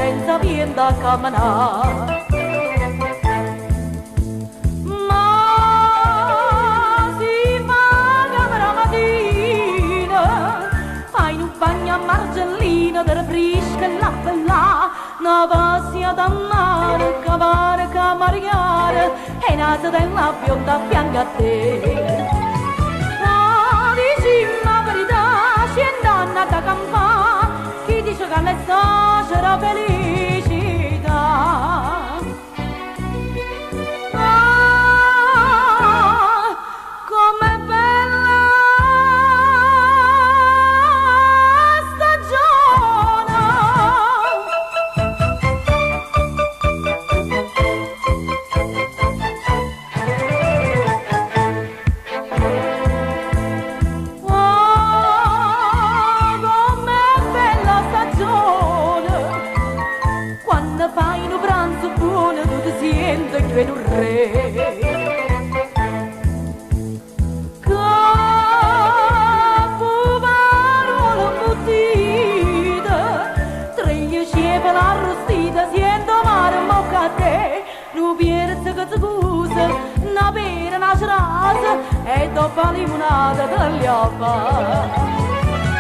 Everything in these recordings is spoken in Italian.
senza via da camminare. Ma si va la mattina, fai un bagno a margellina, del frisca e la bella, una vassia da mare, cavare, camariare, e nata della bionda a fianco a te. Ma dici la verità, scendo andata a campare, chi dice che all'estate c'era felicità? Ah, com'è bella stagione! Ah, com'è bella stagione! Quando fai un pranzo buono tu ti senti che un re. Capovarola imbottita, tre scepola arrostita, siendo mare mocca a te, nu pierza che ti scusa, una pera, una cerasa, e dopo la limonata te fa.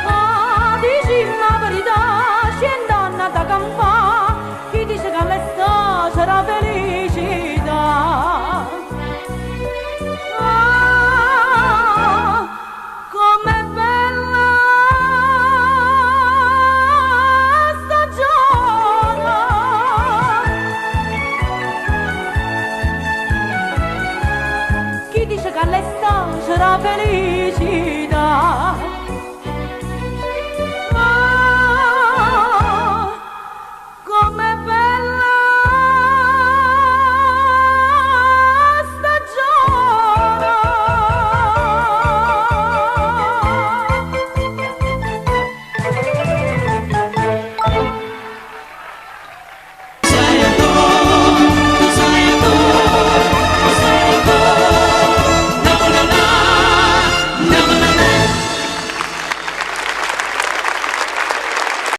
Ah, dici la verità, scendo andata a campare, chi dice che all'estate c'era felicità? Ah, com'è bella stagione! Chi dice che all'estate c'era felicità?